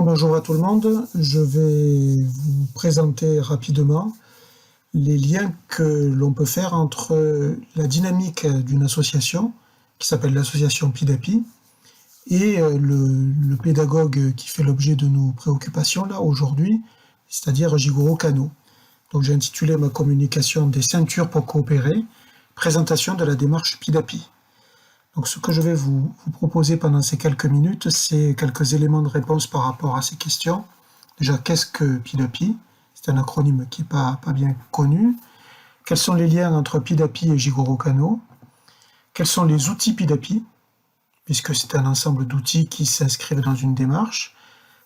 Bonjour à tout le monde. Je vais vous présenter rapidement les liens que l'on peut faire entre la dynamique d'une association, qui s'appelle l'association PIDAPI, et le pédagogue qui fait l'objet de nos préoccupations là aujourd'hui, c'est-à-dire Jigoro Kano. Donc j'ai intitulé ma communication des ceintures pour coopérer, présentation de la démarche PIDAPI. Donc ce que je vais vous proposer pendant ces quelques minutes, c'est quelques éléments de réponse par rapport à ces questions. Déjà, qu'est-ce que PIDAPI? C'est un acronyme qui n'est pas bien connu. Quels sont les liens entre PIDAPI et Jigoro Kano? Quels sont les outils PIDAPI? Puisque c'est un ensemble d'outils qui s'inscrivent dans une démarche.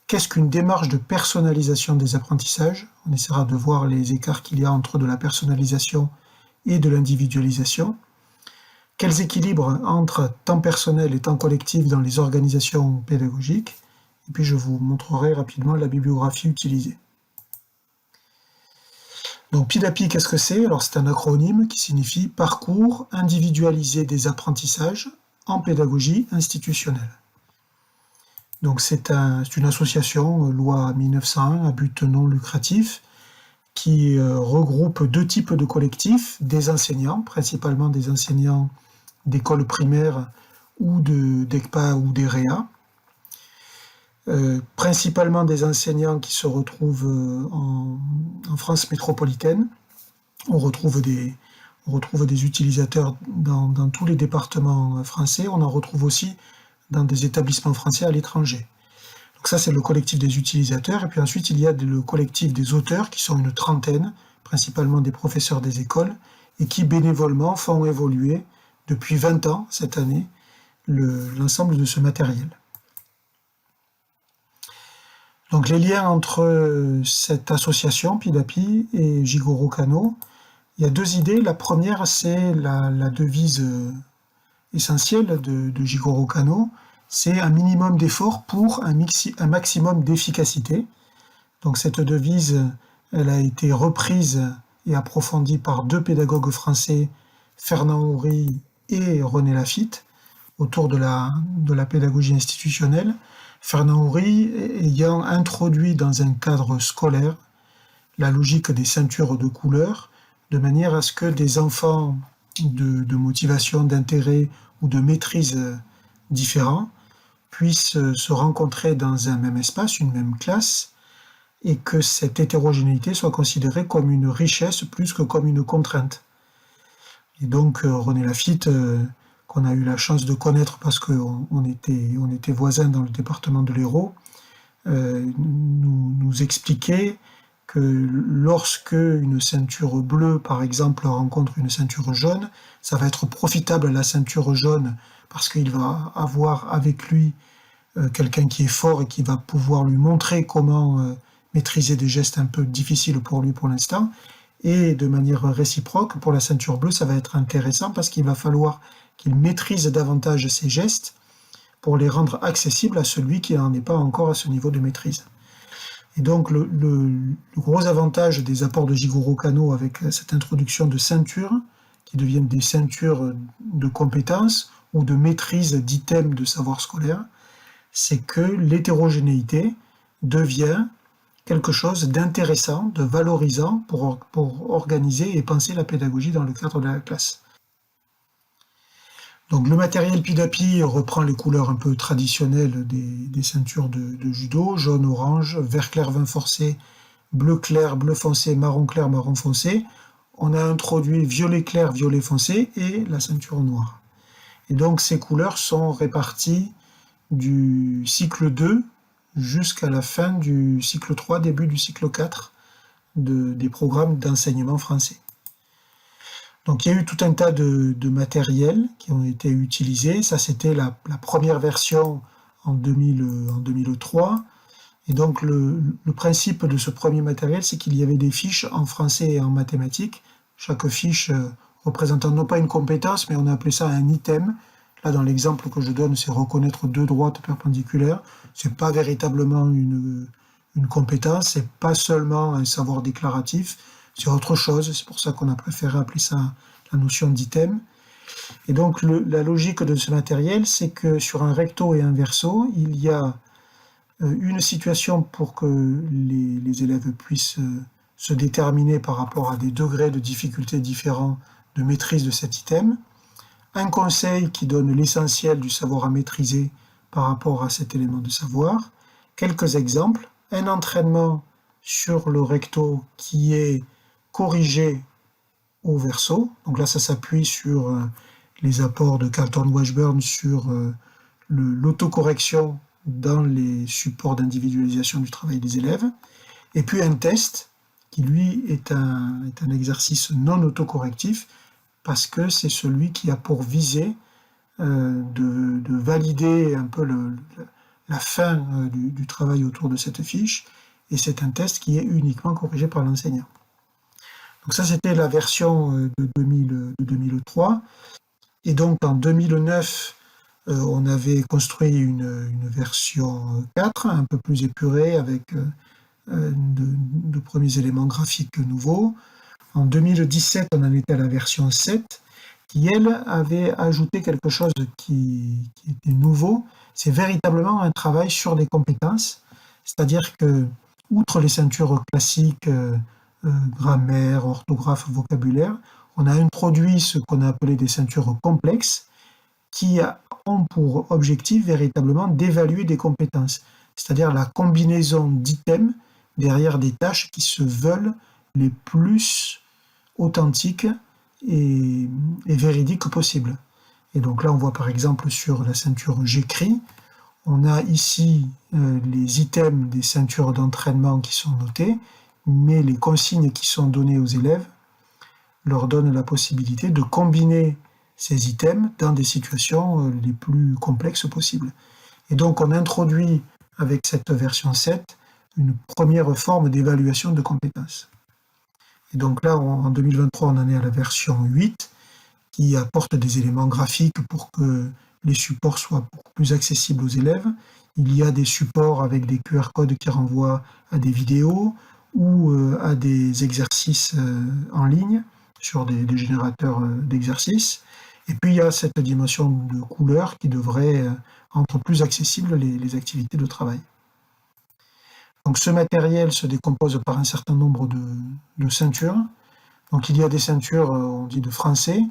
Qu'est-ce qu'une démarche de personnalisation des apprentissages? On essaiera de voir les écarts qu'il y a entre de la personnalisation et de l'individualisation. Quels équilibres entre temps personnel et temps collectif dans les organisations pédagogiques? Et puis je vous montrerai rapidement la bibliographie utilisée. Donc PIDAPI, qu'est-ce que c'est? Alors c'est un acronyme qui signifie Parcours individualisé des apprentissages en pédagogie institutionnelle. Donc c'est une association, loi 1901, à but non lucratif, qui regroupe deux types de collectifs, des enseignants, principalement des enseignants d'écoles primaires ou d'ECPA ou des REA, principalement des enseignants qui se retrouvent en France métropolitaine. On retrouve des utilisateurs dans tous les départements français, on en retrouve aussi dans des établissements français à l'étranger. Donc ça c'est le collectif des utilisateurs, et puis ensuite il y a le collectif des auteurs qui sont une trentaine, principalement des professeurs des écoles, et qui bénévolement font évoluer depuis 20 ans, cette année, l'ensemble de ce matériel. Donc les liens entre cette association, PIDAPI, et Jigoro Kano, il y a deux idées. La première, c'est la devise essentielle de Jigoro Kano, c'est un minimum d'effort pour un maximum d'efficacité. Donc cette devise, elle a été reprise et approfondie par deux pédagogues français, Fernand Houry et René Lafitte, autour de la pédagogie institutionnelle. Fernand Houry ayant introduit dans un cadre scolaire la logique des ceintures de couleurs, de manière à ce que des enfants de motivation, d'intérêt ou de maîtrise différents puissent se rencontrer dans un même espace, une même classe, et que cette hétérogénéité soit considérée comme une richesse plus que comme une contrainte. Et donc René Lafitte, qu'on a eu la chance de connaître parce qu'on était voisins dans le département de l'Hérault, nous expliquait que lorsque une ceinture bleue, par exemple, rencontre une ceinture jaune, ça va être profitable à la ceinture jaune parce qu'il va avoir avec lui quelqu'un qui est fort et qui va pouvoir lui montrer comment maîtriser des gestes un peu difficiles pour lui pour l'instant. Et de manière réciproque, pour la ceinture bleue, ça va être intéressant parce qu'il va falloir qu'il maîtrise davantage ses gestes pour les rendre accessibles à celui qui n'en est pas encore à ce niveau de maîtrise. Et donc le gros avantage des apports de Jigoro Kano avec cette introduction de ceintures, qui deviennent des ceintures de compétences ou de maîtrise d'items de savoir scolaire, c'est que l'hétérogénéité devient quelque chose d'intéressant, de valorisant pour organiser et penser la pédagogie dans le cadre de la classe. Donc le matériel PIDAPI reprend les couleurs un peu traditionnelles des ceintures de judo, jaune, orange, vert clair, vin forcé, bleu clair, bleu foncé, marron clair, marron foncé. On a introduit violet clair, violet foncé et la ceinture noire. Et donc ces couleurs sont réparties du cycle 2 jusqu'à la fin du cycle 3, début du cycle 4 des programmes d'enseignement français. Donc il y a eu tout un tas de matériels qui ont été utilisés. Ça, c'était la première version en 2003. Et donc le principe de ce premier matériel, c'est qu'il y avait des fiches en français et en mathématiques. Chaque fiche représentant non pas une compétence, mais on a appelé ça un item. Là, dans l'exemple que je donne, c'est reconnaître deux droites perpendiculaires. C'est pas véritablement une compétence, c'est pas seulement un savoir déclaratif, c'est autre chose. C'est pour ça qu'on a préféré appeler ça la notion d'item. Et donc la logique de ce matériel, c'est que sur un recto et un verso, il y a une situation pour que les élèves puissent se déterminer par rapport à des degrés de difficulté différents de maîtrise de cet item, un conseil qui donne l'essentiel du savoir à maîtriser par rapport à cet élément de savoir, quelques exemples, un entraînement sur le recto qui est corrigé au verso, donc là ça s'appuie sur les apports de Carlton Washburn sur l'autocorrection dans les supports d'individualisation du travail des élèves, et puis un test qui lui est un exercice non autocorrectif parce que c'est celui qui a pour visée de valider un peu la fin du travail autour de cette fiche, et c'est un test qui est uniquement corrigé par l'enseignant. Donc ça c'était la version de 2003, et donc en 2009 on avait construit une version 4, un peu plus épurée, avec de premiers éléments graphiques nouveaux. En 2017, on en était à la version 7, qui, elle, avait ajouté quelque chose qui était nouveau. C'est véritablement un travail sur des compétences, c'est-à-dire que, outre les ceintures classiques, grammaire, orthographe, vocabulaire, on a introduit ce qu'on a appelé des ceintures complexes, qui ont pour objectif véritablement d'évaluer des compétences, c'est-à-dire la combinaison d'items derrière des tâches qui se veulent les plus authentiques et véridiques possibles. Et donc là, on voit par exemple sur la ceinture j'écris, on a ici les items des ceintures d'entraînement qui sont notés, mais les consignes qui sont données aux élèves leur donnent la possibilité de combiner ces items dans des situations les plus complexes possibles. Et donc on introduit avec cette version 7 une première forme d'évaluation de compétences. Et donc là, en 2023, on en est à la version 8, qui apporte des éléments graphiques pour que les supports soient beaucoup plus accessibles aux élèves. Il y a des supports avec des QR codes qui renvoient à des vidéos ou à des exercices en ligne sur des générateurs d'exercices. Et puis il y a cette dimension de couleur qui devrait rendre plus accessibles les activités de travail. Donc ce matériel se décompose par un certain nombre de ceintures. Donc il y a des ceintures, on dit de français,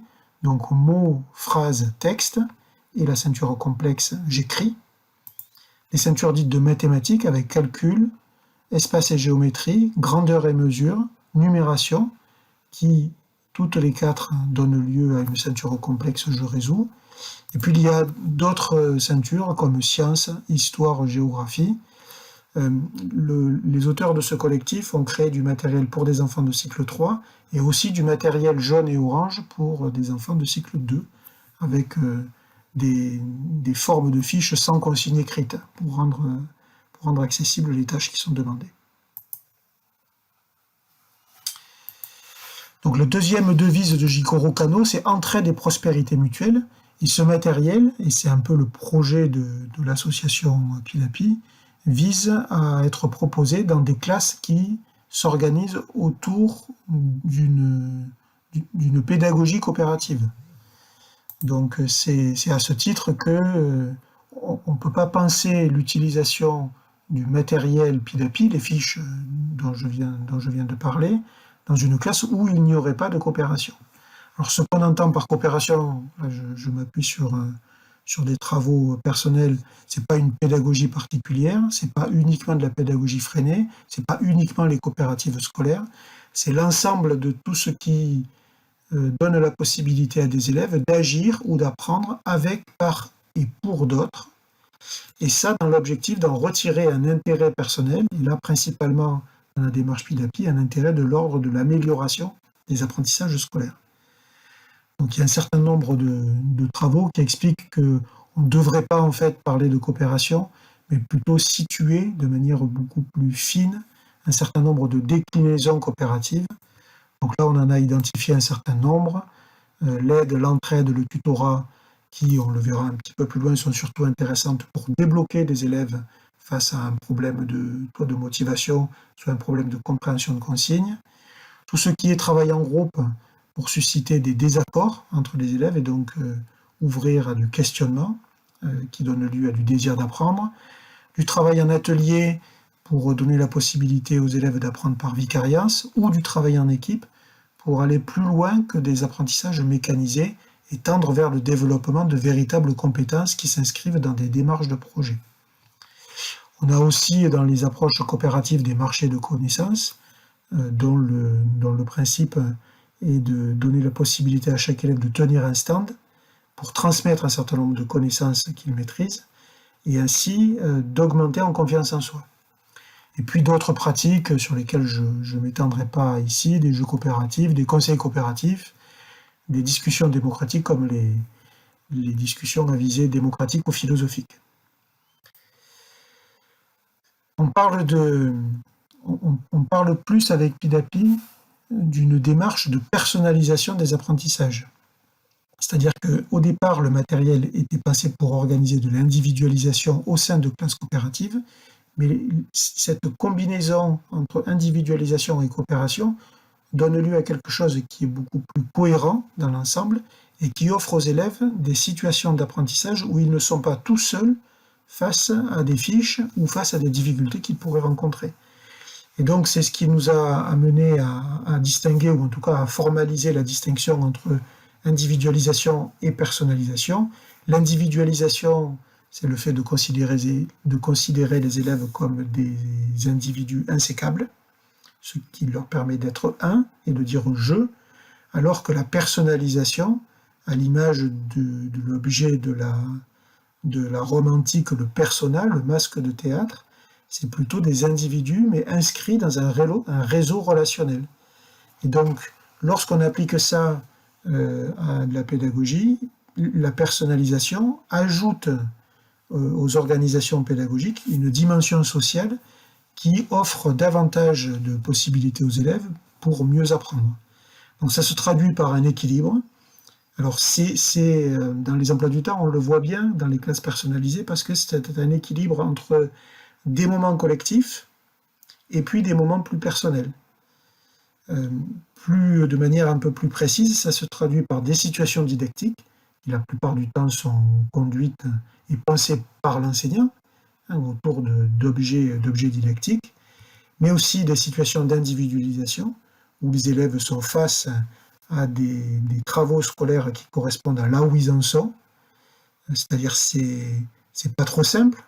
donc mots, phrases, texte, et la ceinture complexe j'écris. Les ceintures dites de mathématiques avec calcul, espace et géométrie, grandeur et mesure, numération, qui toutes les quatre donnent lieu à une ceinture complexe je résous. Et puis il y a d'autres ceintures comme sciences, histoire, géographie. Les auteurs de ce collectif ont créé du matériel pour des enfants de cycle 3 et aussi du matériel jaune et orange pour des enfants de cycle 2, avec des formes de fiches sans consigne écrite pour rendre accessibles les tâches qui sont demandées. Donc la deuxième devise de Jigoro Kano, c'est entraide et prospérité mutuelle. Et ce matériel, et c'est un peu le projet de l'association Pilapi, vise à être proposé dans des classes qui s'organisent autour d'une pédagogie coopérative. Donc c'est à ce titre que on ne peut pas penser l'utilisation du matériel Pilapi, les fiches dont je viens de parler, dans une classe où il n'y aurait pas de coopération. Alors ce qu'on entend par coopération, là je m'appuie sur des travaux personnels, c'est pas une pédagogie particulière, c'est pas uniquement de la pédagogie freinée, c'est pas uniquement les coopératives scolaires, c'est l'ensemble de tout ce qui donne la possibilité à des élèves d'agir ou d'apprendre avec, par et pour d'autres, et ça dans l'objectif d'en retirer un intérêt personnel, et là principalement dans la démarche Pilapi, un intérêt de l'ordre de l'amélioration des apprentissages scolaires. Donc il y a un certain nombre de travaux qui expliquent qu'on ne devrait pas en fait parler de coopération, mais plutôt situer de manière beaucoup plus fine un certain nombre de déclinaisons coopératives. Donc là on en a identifié un certain nombre. L'aide, l'entraide, le tutorat, qui, on le verra un petit peu plus loin, sont surtout intéressantes pour débloquer des élèves face à un problème de motivation, soit un problème de compréhension de consignes. Tout ce qui est travail en groupe pour susciter des désaccords entre les élèves et donc ouvrir à du questionnement qui donne lieu à du désir d'apprendre. du travail en atelier pour donner la possibilité aux élèves d'apprendre par vicariance, ou du travail en équipe pour aller plus loin que des apprentissages mécanisés et tendre vers le développement de véritables compétences qui s'inscrivent dans des démarches de projet. On a aussi dans les approches coopératives des marchés de connaissances, dont le principe est de donner la possibilité à chaque élève de tenir un stand pour transmettre un certain nombre de connaissances qu'il maîtrise, et ainsi d'augmenter en confiance en soi. Et puis d'autres pratiques sur lesquelles je ne m'étendrai pas ici, des jeux coopératifs, des conseils coopératifs, des discussions démocratiques comme les discussions à visée démocratique ou philosophique. On parle plus avec PIDAPI d'une démarche de personnalisation des apprentissages. C'est-à-dire qu'au départ, le matériel était pensé pour organiser de l'individualisation au sein de classes coopératives, mais cette combinaison entre individualisation et coopération donne lieu à quelque chose qui est beaucoup plus cohérent dans l'ensemble et qui offre aux élèves des situations d'apprentissage où ils ne sont pas tout seuls face à des fiches ou face à des difficultés qu'ils pourraient rencontrer. Et donc c'est ce qui nous a amené à distinguer, ou en tout cas à formaliser la distinction entre individualisation et personnalisation. L'individualisation, c'est le fait de considérer les élèves comme des individus insécables, ce qui leur permet d'être un et de dire je, alors que la personnalisation, à l'image de l'objet de la Rome antique, le persona, le masque de théâtre, c'est plutôt des individus, mais inscrits dans un réseau relationnel. Et donc, lorsqu'on applique ça à de la pédagogie, la personnalisation ajoute aux organisations pédagogiques une dimension sociale qui offre davantage de possibilités aux élèves pour mieux apprendre. Donc ça se traduit par un équilibre. Alors dans les emplois du temps, on le voit bien dans les classes personnalisées parce que c'est un équilibre entre des moments collectifs et puis des moments plus personnels. De manière un peu plus précise, ça se traduit par des situations didactiques qui la plupart du temps sont conduites et pensées par l'enseignant, autour d'objets didactiques, mais aussi des situations d'individualisation où les élèves sont face à des travaux scolaires qui correspondent à là où ils en sont, c'est-à-dire c'est pas trop simple,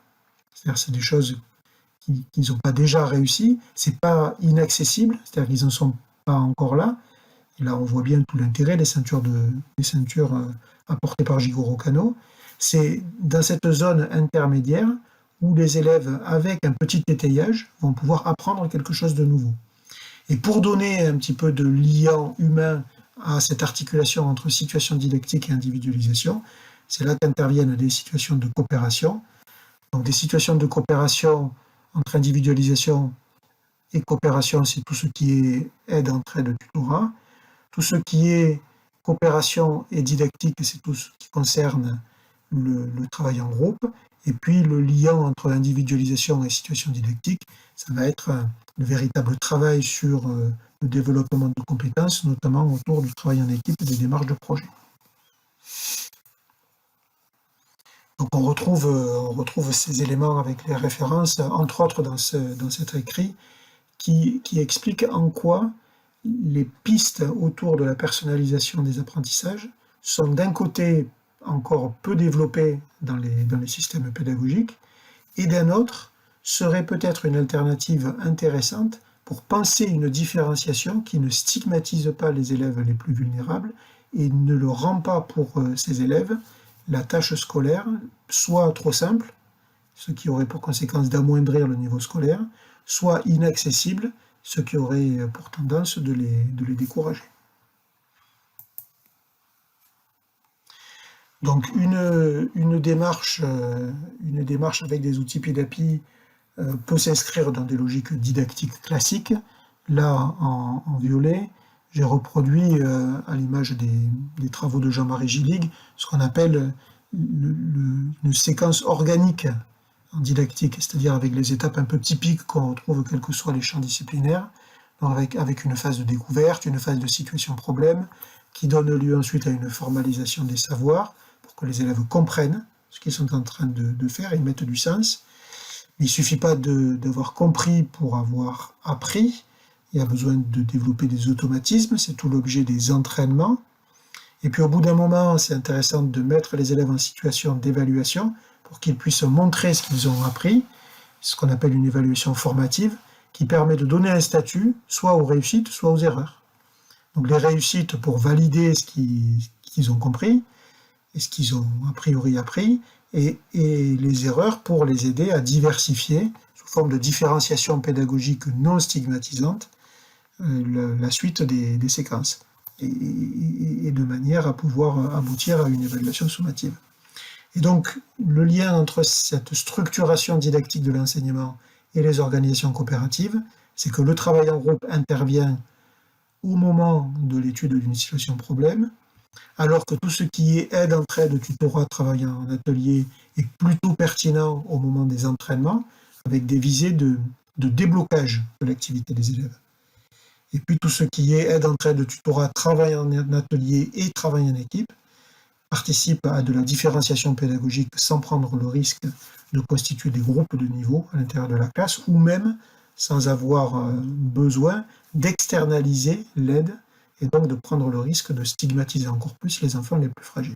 c'est-à-dire c'est des choses qu'ils n'ont pas déjà réussi, c'est pas inaccessible, c'est-à-dire qu'ils n'en sont pas encore là, et là on voit bien tout l'intérêt des ceintures apportées par Jigoro Kano. C'est dans cette zone intermédiaire où les élèves, avec un petit étayage, vont pouvoir apprendre quelque chose de nouveau. Et pour donner un petit peu de lien humain à cette articulation entre situation didactique et individualisation, c'est là qu'interviennent des situations de coopération. Donc des situations de coopération entre individualisation et coopération, c'est tout ce qui est aide, entraide, tutorat. Tout ce qui est coopération et didactique, c'est tout ce qui concerne le travail en groupe. Et puis le lien entre individualisation et situation didactique, ça va être le véritable travail sur le développement de compétences, notamment autour du travail en équipe et des démarches de projet. Donc on retrouve ces éléments avec les références, entre autres dans cet écrit, qui explique en quoi les pistes autour de la personnalisation des apprentissages sont d'un côté encore peu développées dans les systèmes pédagogiques, et d'un autre serait peut-être une alternative intéressante pour penser une différenciation qui ne stigmatise pas les élèves les plus vulnérables et ne leur rend pas pour ces élèves la tâche scolaire soit trop simple, ce qui aurait pour conséquence d'amoindrir le niveau scolaire, soit inaccessible, ce qui aurait pour tendance de les décourager. Donc une démarche avec des outils PIDAPI peut s'inscrire dans des logiques didactiques classiques. Là, en violet, j'ai reproduit, à l'image des travaux de Jean-Marie Gillig, ce qu'on appelle une séquence organique en didactique, c'est-à-dire avec les étapes un peu typiques qu'on retrouve quels que soient les champs disciplinaires, donc avec une phase de découverte, une phase de situation-problème, qui donne lieu ensuite à une formalisation des savoirs, pour que les élèves comprennent ce qu'ils sont en train de faire et mettent du sens. Mais il ne suffit pas d'avoir compris pour avoir appris. Il y a besoin de développer des automatismes, c'est tout l'objet des entraînements. Et puis au bout d'un moment, c'est intéressant de mettre les élèves en situation d'évaluation pour qu'ils puissent montrer ce qu'ils ont appris, ce qu'on appelle une évaluation formative, qui permet de donner un statut, soit aux réussites, soit aux erreurs. Donc les réussites pour valider ce qu'ils ont compris, et ce qu'ils ont a priori appris, et les erreurs pour les aider à diversifier, sous forme de différenciation pédagogique non stigmatisante, la suite des séquences, et de manière à pouvoir aboutir à une évaluation sommative. Et donc, le lien entre cette structuration didactique de l'enseignement et les organisations coopératives, c'est que le travail en groupe intervient au moment de l'étude d'une situation problème, alors que tout ce qui est aide, entraide, tutorat, travail en atelier est plutôt pertinent au moment des entraînements, avec des visées de déblocage de l'activité des élèves. Et puis tout ce qui est aide, entraide, tutorat, travail en atelier et travail en équipe participe à de la différenciation pédagogique sans prendre le risque de constituer des groupes de niveau à l'intérieur de la classe, ou même sans avoir besoin d'externaliser l'aide et donc de prendre le risque de stigmatiser encore plus les enfants les plus fragiles.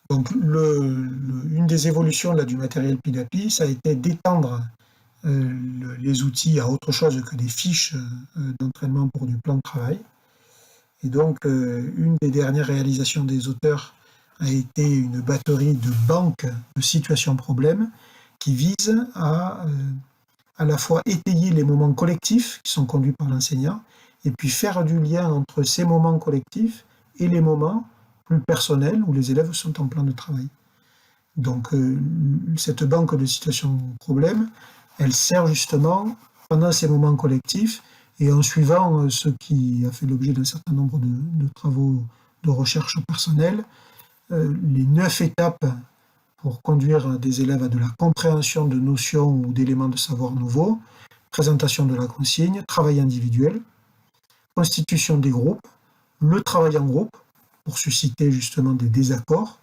Donc une des évolutions là, du matériel PIDAPI, ça a été d'étendre les outils à autre chose que des fiches d'entraînement pour du plan de travail. Et donc, une des dernières réalisations des auteurs a été une batterie de banques de situations problèmes qui vise à la fois étayer les moments collectifs qui sont conduits par l'enseignant et puis faire du lien entre ces moments collectifs et les moments plus personnels où les élèves sont en plan de travail. Donc, cette banque de situations problèmes, elle sert justement pendant ces moments collectifs et en suivant ce qui a fait l'objet d'un certain nombre de travaux de recherche personnelle, les 9 étapes pour conduire des élèves à de la compréhension de notions ou d'éléments de savoir nouveaux, présentation de la consigne, travail individuel, constitution des groupes, le travail en groupe pour susciter justement des désaccords,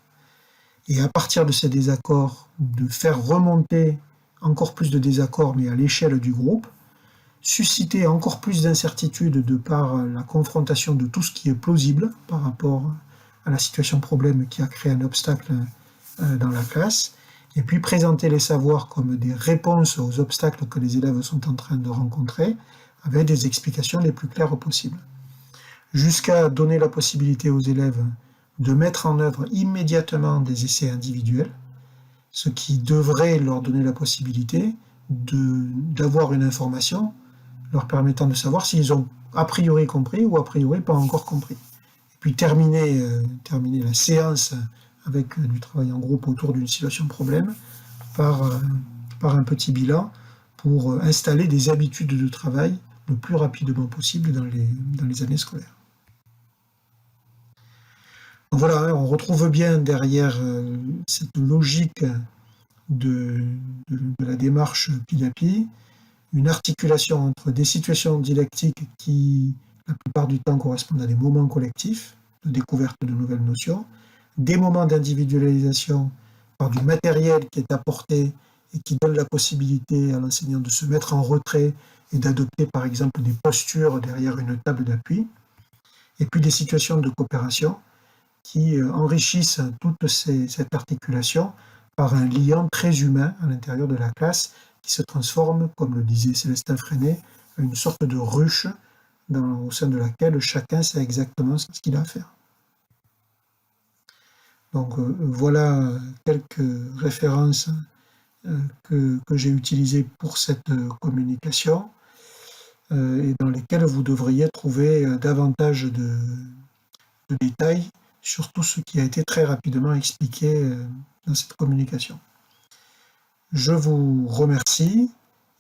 et à partir de ces désaccords, de faire remonter encore plus de désaccords, mais à l'échelle du groupe, susciter encore plus d'incertitudes de par la confrontation de tout ce qui est plausible par rapport à la situation problème qui a créé un obstacle dans la classe, et puis présenter les savoirs comme des réponses aux obstacles que les élèves sont en train de rencontrer, avec des explications les plus claires possibles. Jusqu'à donner la possibilité aux élèves de mettre en œuvre immédiatement des essais individuels, ce qui devrait leur donner la possibilité d'avoir une information leur permettant de savoir s'ils ont a priori compris ou a priori pas encore compris. Et puis terminer la séance avec du travail en groupe autour d'une situation problème par un petit bilan pour installer des habitudes de travail le plus rapidement possible dans les années scolaires. Donc voilà, on retrouve bien derrière cette logique de la démarche PIDAPI une articulation entre des situations didactiques qui, la plupart du temps, correspondent à des moments collectifs de découverte de nouvelles notions, des moments d'individualisation par du matériel qui est apporté et qui donne la possibilité à l'enseignant de se mettre en retrait et d'adopter par exemple des postures derrière une table d'appui, et puis des situations de coopération qui enrichissent toute cette articulation par un lien très humain à l'intérieur de la classe qui se transforme, comme le disait Célestin Freinet, en une sorte de ruche au sein de laquelle chacun sait exactement ce qu'il a à faire. Donc voilà quelques références que j'ai utilisées pour cette communication et dans lesquelles vous devriez trouver davantage de détails sur tout ce qui a été très rapidement expliqué dans cette communication. Je vous remercie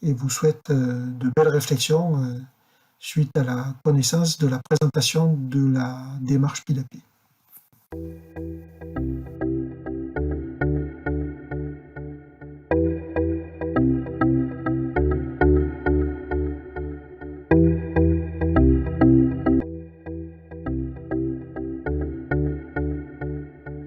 et vous souhaite de belles réflexions suite à la connaissance de la présentation de la démarche PIDAPI.